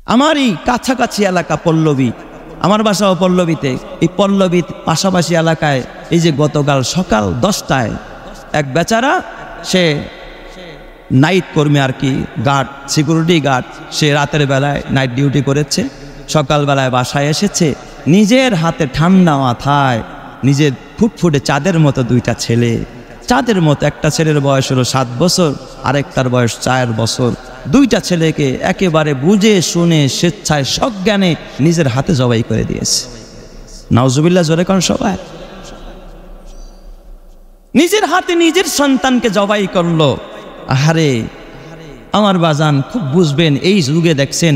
আমারই কাছাকাছি এলাকা পল্লবী, আমার বাসাও পল্লবীতে। এই পল্লবীর পাশাপাশি এলাকায় এই যে গতকাল সকাল 10টায় এক বেচারা, সে নাইট কর্মী আর কি, গার্ড, সিকিউরিটি গার্ড, সে রাতের বেলায় নাইট ডিউটি করেছে, সকালবেলায় বাসায় এসেছে, নিজের হাতে ঠান্ডা মাথায় নিজের ফুটফুটে চাঁদের মতো দুইটা ছেলে, চাঁদের মতো, একটা ছেলের বয়স হলো 7 বছর, আরেকটার বয়স 4 বছর, দুইটা ছেলেকে একেবারে বুঝে শুনে স্বেচ্ছায় সজ্ঞানে নিজের হাতে জবাই করে দিয়েছে। নাউজুবিল্লাহ, জোরে কোন সবাই। নিজের হাতে নিজের সন্তানকে জবাই করলো। আহারে আমার বাজান, খুব বুঝবেন এই যুগে দেখছেন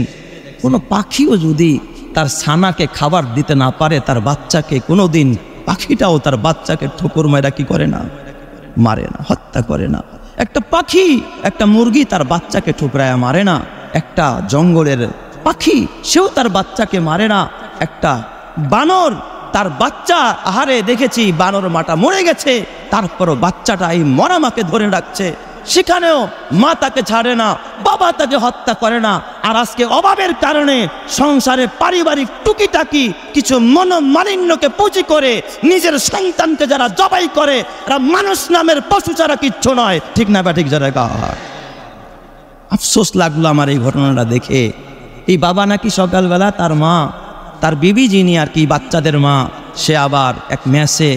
কোনো পাখিও যদি তার ছানাকে খাবার দিতে না পারে, তার বাচ্চাকে কোনোদিন, পাখিটাও তার বাচ্চাকে ঠোকর মারা কি করে না, মারে না, হত্যা করে না। একটা পাখি, একটা মুরগি তার বাচ্চাকে ঠুকরায় মারে না, একটা জঙ্গলের পাখি সেও তার বাচ্চাকে মারে না, একটা বানর তার বাচ্চা, আহারে দেখেছি বানর মাটা মরে গেছে, তারপরও বাচ্চাটা এই মরা মাকে ধরে রাখছে, সেখানেও মা তাকে ছাড়ে না, বাবা তাকে হত্যা করে না। আর আজকে অভাবের কারণে সংসারে পারিবারিক টুকিটাকি কিছু মনোমালিন্যকে পুঁজি করে নিজের সন্তানকে যারা জবাই করে, তারা মানুষ নামের পশু ছাড়া কিচ্ছু নয়। ঠিক না বা ঠিক যারা গা। আফসোস লাগলো আমার এই ঘটনাটা দেখে। এই বাবা নাকি সকালবেলা তার মা, তার বিবি যিনি আর কি বাচ্চাদের মা, সে আবার এক মেসে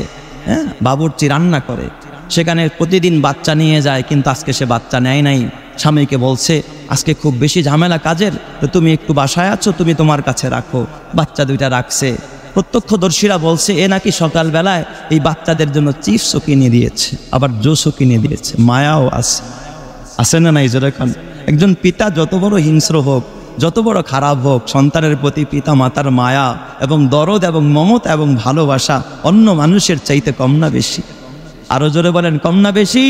বাবুর্চি রান্না করে, সেখানে প্রতিদিন বাচ্চা নিয়ে যায়, কিন্তু আজকে সে বাচ্চা নেয় নাই। স্বামীকে বলছে আজকে খুব বেশি ঝামেলা কাজের, তো তুমি একটু বাসায় আছো, তুমি তোমার কাছে রাখো। বাচ্চা দুইটা রাখছে। প্রত্যক্ষদর্শীরা বলছে এ নাকি সকালবেলায় এই বাচ্চাদের জন্য চিপসও কিনে দিয়েছে, আবার জুসও কিনে দিয়েছে। মায়াও আছে না নাই যেরকম। একজন পিতা যত বড় হিংস্র হোক, যত বড় খারাপ হোক, সন্তানের প্রতি পিতা মাতার মায়া এবং দরদ এবং মমতা এবং ভালোবাসা অন্য মানুষের চাইতে কম না বেশি? আরো জোরে বলেন, কম না বেশি?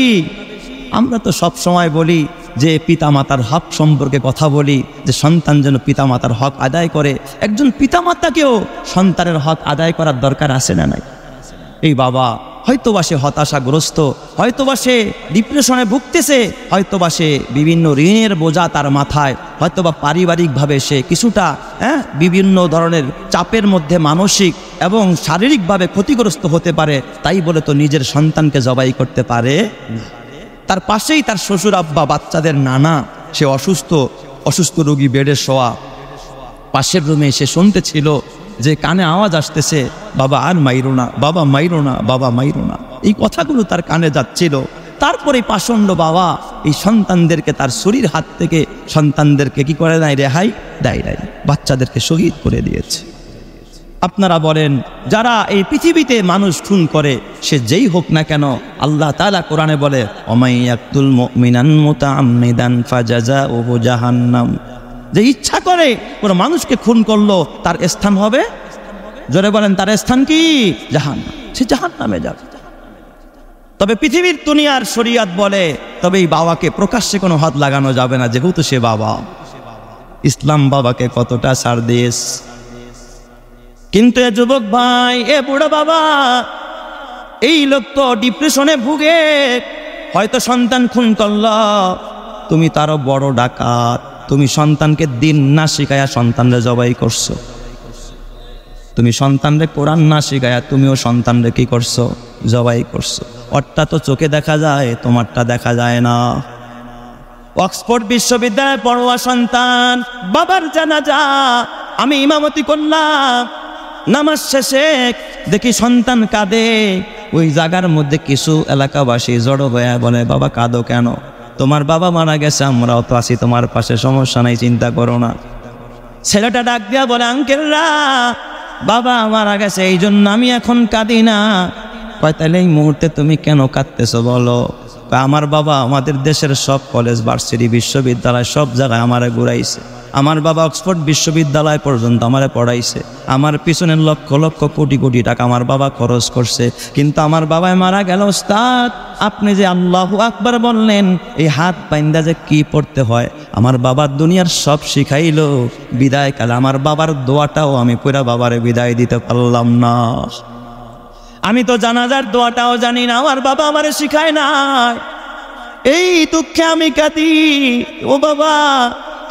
আমরা তো সব সময় বলি যে পিতামাতার হক সম্পর্কে কথা বলি, যে সন্তান যেন পিতামাতার হক আদায় করে। একজন পিতামাতাকেও সন্তানের হক আদায় করার দরকার আছে না নাই? এই বাবা হয়তোবা সে হতাশাগ্রস্ত, হয়তোবা সে ডিপ্রেশনে ভুগতেছে, হয়তোবা সে বিভিন্ন ঋণের বোঝা তার মাথায়, হয়তোবা পারিবারিকভাবে সে কিছুটা বিভিন্ন ধরনের চাপের মধ্যে মানসিক এবং শারীরিকভাবে ক্ষতিগ্রস্ত হতে পারে। তাই বলে তো নিজের সন্তানকে জবাই করতে পারে না। তার পাশেই তার শ্বশুর আব্বা, বাচ্চাদের নানা, সে অসুস্থ রোগী, বেডে শোয়া। পাশের রুমে সে শুনতেছিল যে কানে আওয়াজ আসতেছে, বাবা আর মাইরো না, বাবা মাইরো না, বাবা মাইরো না। এই কথাগুলো তার কানে যাচ্ছিল। তারপরে পাষণ্ড বাবা এই সন্তানদেরকে, তার শরীর হাত থেকে সন্তানদেরকে কি করে নাই, রেহাই দেয় নাই, বাচ্চাদেরকে শহীদ করে দিয়েছে। আপনারা বলেন, যারা এই পৃথিবীতে মানুষ খুন করে, সে যেই হোক না কেন, আল্লাহ তাআলা কোরআনে বলে ওমাইয়াকতুল মুমিনান মুতাআম্মিদান ফাজাযাউহু জাহান্নাম, যে ইচ্ছা করে কোনো মানুষকে খুন করলো, তার স্থান হবে, জোরে বলেন, তার স্থান কি? জাহান্নাম। সে জাহান্নামে যাবে। তবে পৃথিবীর দুনিয়ার শরীয়ত বলে, তবে এই বাবাকে প্রকাশ্যে কোনো হাত লাগানো যাবে না, যেহেতু সে বাবা। ইসলাম বাবাকে কতটা ছাড় দিয়েছে। কিন্তু এ যুবক ভাই, এ বুড়ো বাবা, এই লোক তো ডিপ্রেশনে ভুগে, হয়তো সন্তান খুন করল, তুমি তারও বড় ডাকাত। তুমি সন্তানকে দিন না শিখায়া সন্তানরে জবাই করছো। তুমি সন্তানরে কোরআন না শিখায়া তুমিও সন্তানরে কি করছো? জবাই করছো। ওরটা তো চোখে দেখা যায়, তোমারটা দেখা যায় না। অক্সফোর্ড বিশ্ববিদ্যালয়ে পড়ুয়া সন্তান, বাবার জানাজা আমি ইমামতি করলাম, নামাজ শেষে দেখি সন্তান কাঁদে। ওই জায়গার মধ্যে কিছু এলাকাবাসী জড়ো হয়ে বলে, বাবা কাঁদো কেন? তোমার বাবা মারা গেছে, আমরাও তো আছি তোমার পাশে, সমস্যা নাই, চিন্তা করো না। ছেলেটা ডাক দিয়া বলে, আঙ্কেলরা, বাবা মারা গেছে, এই জন্য আমি এখন কাঁদি না। কয়, তাহলে এই মুহূর্তে তুমি কেন কাঁদতেছো বলো? আমার বাবা আমাদের দেশের সব কলেজ, ভার্সিটি, বিশ্ববিদ্যালয় সব জায়গায় আমারে ঘুরাইছে। আমার বাবা অক্সফোর্ড বিশ্ববিদ্যালয় পর্যন্ত আমারে পড়াইছে। আমার পিছনের লক্ষ লক্ষ কোটি কোটি টাকা আমার বাবা খরচ করছে। কিন্তু আমার বাবাই মারা গেল। ওস্তাদ, আপনি যে আল্লাহু আকবার বললেন, এই হাত বাইন্দা যে কি পড়তে হয়, আমার বাবার দুনিয়ার সব শিখাইলো। বিদায় কালে আমার বাবার দোয়াটাও আমি পুরা বাবারে বিদায় দিতে পারলাম না। আমি তো জানাজার দোয়াটাও জানি না, আমার বাবা আমারে শিখায় না। এই দুঃখে আমি কাঁদি। ও বাবা,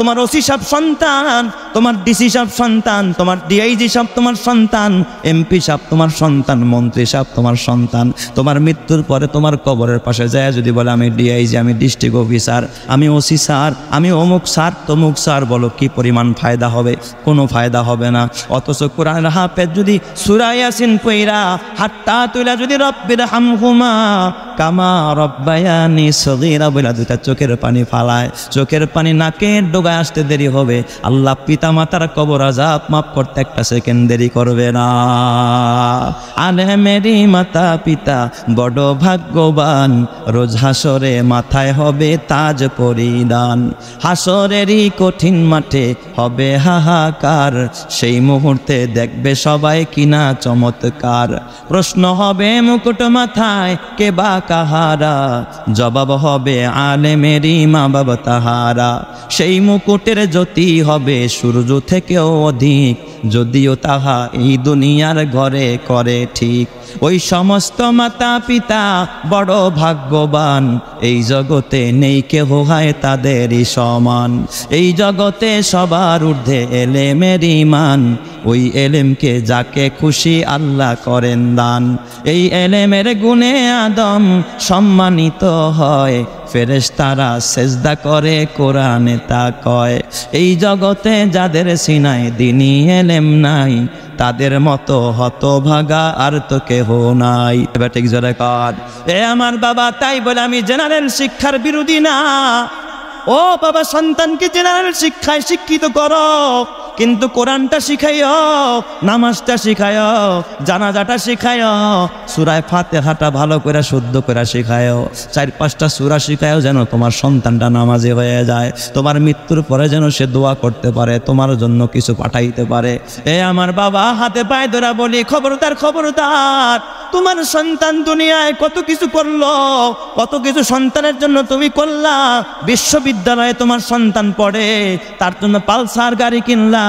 তোমার ওসি সাহেব সন্তান, তোমার ডিসি সাহেব সন্তান, তোমার ডিআইজি সাহেব তোমার সন্তান, এমপি সাহেব তোমার সন্তান, মন্ত্রী সাহেব তোমার সন্তান। তোমার মৃত্যুর পরে তোমার কবরের পাশে যায় যদি বলে আমি ডিআইজি, আমি ডিস্ট্রিক্ট অফিসার, আমি ওসি স্যার, আমি অমুক স্যার তমুক স্যার, বলো কি পরিমাণ ফায়দা হবে? কোনো ফায়দা হবে না। অথচ কোরআনের হাফেজ যদি সূরা ইয়াসিন পইরা হাতটা তুইলা যদি রব্বির হামহুমা কামা রব্বায়ানি সগীরা বলে দুটা চোখের পানি ফালায়, চোখের পানি নাকের ডোগায় আসতে দেরি হবে, আল্লাহ পিতা মাতার কবর আযাব মাফ করতে একটা সেকেন্ড দেরি করবে না। আলে মেরি মাতা পিতা বড় ভাগ্যবান, রোজ হাসরে মাথায় হবে তাজ পরিধান। হাসরেরই কঠিন মাঠে হবে হাহাকার, সেই মুহূর্তে দেখবে সবাই কিনা চমৎকার। প্রশ্ন হবে মুকুট মাথায় কে বা কাহারা, জবাব হবে আলেমেরই মা বাবা তাহারা। সেই মুকুটের জ্যোতি হবে সূর্য থেকেও অধিক, যদিও তাহা এই দুনিয়ার ঘরে করে ঠিক। ওই সমস্ত মাতা পিতা বড় ভাগ্যবান, এই জগতে নেই কেহ হয় তাদেরই সমান। এই জগতে সবার ঊর্ধ্বে এলেমের ঈমান, ওই এলেমকে যাকে খুশি আল্লাহ করেন দান। এই এলেমের গুণে আদম সম্মানিত হয়, ফেরেশতারা সেজদা করে কোরআনে তা কয়। এই জগতে যাদের সিনায় দ্বীনি এলেম নাই, তাদের মতো হতভাগা আর তো কেহ নাই। এবার ঠিক জোরে কর এ আমার বাবা। তাই বলে আমি জেনারেল শিক্ষার বিরোধী না। ও বাবা, সন্তানকে জেনারেল শিক্ষায় শিক্ষিত করো, কিন্তু কোরআনটা শিখাইও, নামাজটা শিখাইও, জানাজাটা শিখাইও, সূরা ফাতিহাটা ভালো করে শুদ্ধ করে শিখাইও, 4-5টা সূরা শিখাইও, যেন তোমার সন্তানটা নামাজি হয়ে যায়। তোমার মৃত্যুর পরে যেন সে দোয়া করতে পারে, তোমার জন্য কিছু পাঠাইতে পারে। এ আমার বাবা, হাতে পায়ে ধরে বলি, খবরদার খবরদার। তোমার সন্তান দুনিয়ায় কত কিছু করলো, কত কিছু সন্তানের জন্য তুমি করলা। বিশ্ববিদ্যালয়ে তোমার সন্তান পড়ে, তার জন্য পালসার গাড়ি কিনলা,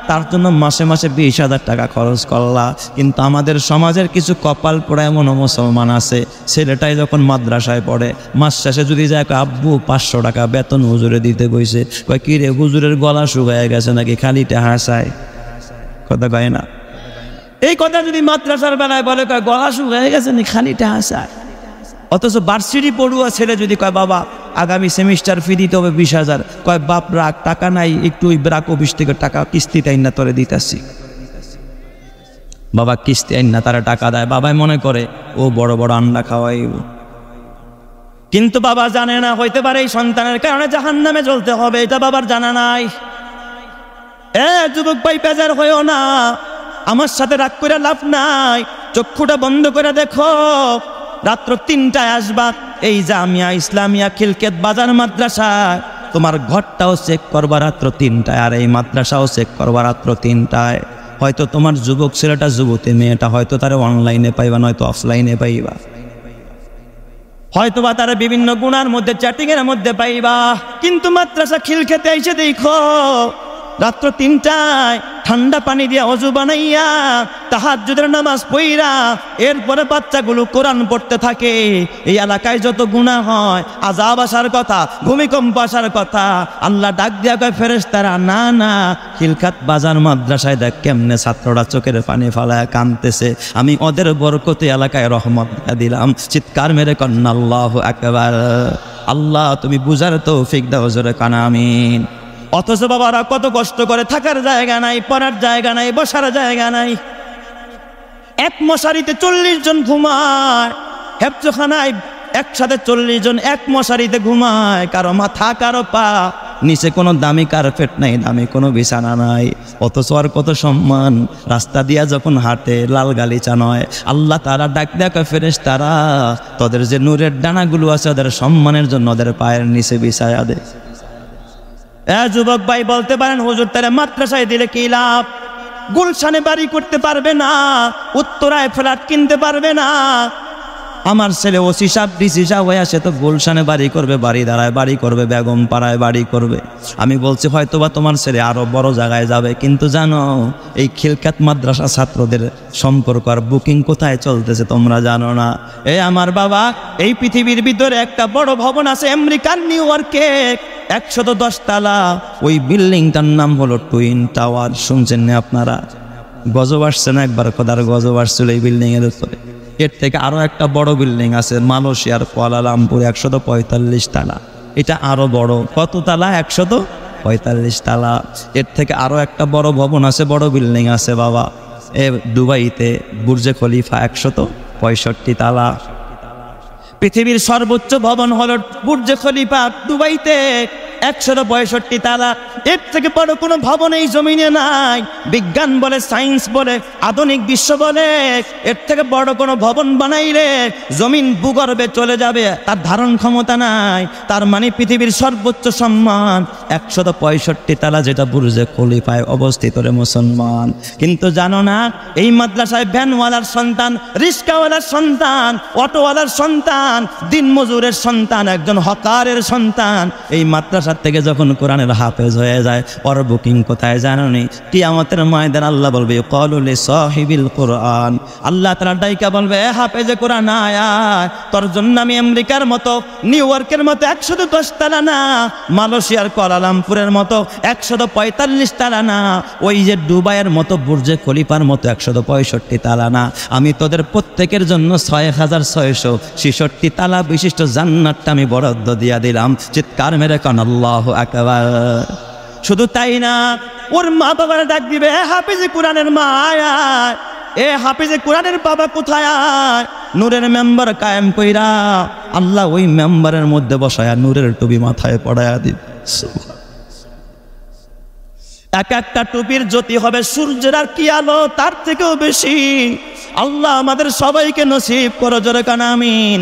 তার জন্য মাসে মাসে 20,000 টাকা খরচ করলা। কিন্তু আমাদের সমাজের কিছু কপাল পোড়া এমন মুসলমান আছে, ছেলেটাই যখন মাদ্রাসায় পড়ে মাস শেষে যদি যায়, আব্বু 500 টাকা বেতন হুজুরে দিতে কইছে। কয় কি রে, হুজুরের গলা শুকায় গেছে নাকি, খালিটা হাসায়, কথা কয় না। এই কথা যদি মাদ্রাসার বেলায় বলে, কয় গলা শুকায় গেছে নাকি, খালিটা হাসায়। অথচ ভার্সিটি পড়ুয়া ছেলে যদি কয় বাবা আগামী সেমিস্টার ফি দিতে হবে 20,000, কয় বাপ রাখ, টাকা নাই, একটু ওই ব্রাক অফিস থেকে টাকা কিস্তিতে আইন না তোরে দিতেছি। বাবা কিস্তি আইন না, তারা টাকা দেয়। বাবাই মনে করে ও বড় বড় আন্ডা খাওয়াইব, কিন্তু বাবা জানে না হইতে পারে এই সন্তানের কারণে জাহান্নামে জ্বলতে হবে, এটা বাবার জানা নাই। এ যুবক ভাই, বেজার হইও না, আমার সাথে রাগ করে লাভ নাই। চক্ষুটা বন্ধ করে দেখো, রাত্র 3টায় আসবা এই জামিয়া ইসলামিয়া খিলকেত বাজার মাদ্রাসায়। তোমার ঘরটাও চেক করবা রাত্র 3টায়, আর এই মাদ্রাসাও চেক করবা রাত্র 3টায়। হয়তো তোমার যুবক ছেলেটা, যুবতী মেয়েটা হয়তো তারা অনলাইনে পাইবা, নয়তো অফলাইনে পাইবা, হয়তো বা তারা বিভিন্ন গুণার মধ্যে চ্যাটিং এর মধ্যে পাইবা। কিন্তু মাদ্রাসা খিলকেতে এসে দেখো রাত্র 3টায় ঠান্ডা পানি দিয়ে অজু বানাইয়া তাহাজ্জুদের নামাজ পড়িরা এরপরে বাচ্চাগুলো কোরআন পড়তে থাকে। এই এলাকায় যত গুনাহ হয়, আযাব আসার কথা, ভূমিকম্প আসার কথা, আল্লাহ ডাক দিয়া কয় ফেরেশতারা, না না, খিলকাত বাজার মাদ্রাসায় দেখ কেমনে ছাত্ররা চোখের পানি ফালায় কাঁদতেছে, আমি ওদের বরকতে এলাকায় রহমত দিলাম। চিৎকার মেরে কন্যা আল্লাহু আকবার। আল্লাহ তুমি বুঝার তৌফিক দাও, জোরে কানা আমিন। অথচ বাবারা কত কষ্ট করে, থাকার জায়গা নাই, পড়ার জায়গা নাই, বসার জায়গা নাই। এক মশারিতে 40 জন ঘুমায়, হেফজখানায় একসাথে 40 জন এক মশারিতে ঘুমায়, কারো মাথা কারো পা, নিচে কোনো দামি কার্পেট নাই, দামি কোনো বিছানা নাই। অথচ আর কত সম্মান, রাস্তা দিয়া যখন হাঁটে লাল গালিচা নয়। আল্লাহ তারা ডাক দেখা ফেরেশতারা, তোদের যে নূরের ডানাগুলো আছে ওদের সম্মানের জন্য ওদের পায়ের নিচে বিছায়া দে। যুবক ভাই বলতে পারেন, হুজুর তারা মাদ্রাসায় দিলে কি লাভ? গুলশানে বাড়ি করতে পারবে না, উত্তরায় ফ্ল্যাট কিনতে পারবে না, আমার ছেলে ওসি সাহেব ডিসি সাহেব হয়ে সে তো গুলশানে বাড়ি করবে, বাড়ি দাঁড়ায় বাড়ি করবে, বেগম পাড়ায় বাড়ি করবে। আমি বলছি হয়তোবা তোমার ছেলে আরো বড় জায়গায় যাবে, কিন্তু জানো এই খিলকাত মাদ্রাসা ছাত্রদের সম্পর্ক আর বুকিং কোথায় চলতেছে তোমরা জানো না। আমার বাবা, এই পৃথিবীর ভিতরে একটা বড় ভবন আছে আমেরিকান নিউ ইয়র্কে, 110 তলা। ওই বিল্ডিংটার নাম হলো টুইন টাওয়ার। শুনছেন না আপনারা? গজব আসছে না একবার? খোদার গজব আসছিল এই বিল্ডিং এর উপরে। এর থেকে আরো একটা বড় বিল্ডিং আছে মালয়েশিয়ার কুয়ালালামপুর, 145 তলা। এটা আরো বড়। কত তলা? 145 তলা। এর থেকে আরো একটা বড় ভবন আছে, বড় বিল্ডিং আছে বাবা, দুবাইতে বুর্জে খলিফা, 165 তলা। পৃথিবীর সর্বোচ্চ ভবন হলো বুর্জে খলিফা দুবাইতে, 165 তলা। এর থেকে বড় কোনো ভবন এই জমিনে নাই। বিজ্ঞান বলে, সায়েন্স বলে, আধুনিক বিশ্ব বলে এর থেকে বড় কোনো ভবন বানাইলে জমিন ভূগর্ভে চলে যাবে, তার ধারণ ক্ষমতা নাই। তার মানে পৃথিবীর সর্বোচ্চ সম্মান 165 তলা, যেটা বুর্জে খলিফায় অবস্থিত রে মুসলমান। কিন্তু জানো না, এই মাদ্রাসায় ভ্যানওয়ালার সন্তান, রিক্সাওয়ালার সন্তান, অটোওয়ালার সন্তান, দিনমজুরের সন্তান, একজন হকারের সন্তান এই মাদ্রাসা থেকে যখন কোরআনের হাফেজ হয়ে যায়, ওর বুকিং কোথায় জানোনি? কিয়ামতের ময়দানে আল্লাহ বলবে ক্বালু লিসাহিবিল কুরআন, আল্লাহ তাআলা ডাইকা বলবে হাফেজে কোরআন আয়, তোর জন্য আমি আমেরিকার মতো, নিউ ইয়র্কের মতো 110 তলা না, মালয়েশিয়ার কুয়ালালামপুরের মতো 145 তলা না, ওই যে দুবাইয়ের মতো বুর্জে খলিফার মতো 165 তলা না, আমি তোদের প্রত্যেকের জন্য 6666 তলা বিশিষ্ট জান্নাতটা আমি বরাদ্দ দিয়া দিলাম। চিৎকার মেরে কান আল্লাহু আকবার। শুধু তাই না, ওর মা বাবারা ডাক দিবে হাফেজে কোরআনের মা আয়, হাফেজে কোরআনের বাবা কোথায়? নূরের মেম্বার কায়েম কইরা আল্লাহ ওই মেম্বারের মধ্যে বসায়া নূরের টুপি মাথায় পড়ায়া দিবে। এক একটা টুপির জ্যোতি হবে সূর্যের আর কি আলো তার থেকেও বেশি। আল্লাহ আমাদের সবাইকে নসিব করো, জোরে কান আমিন।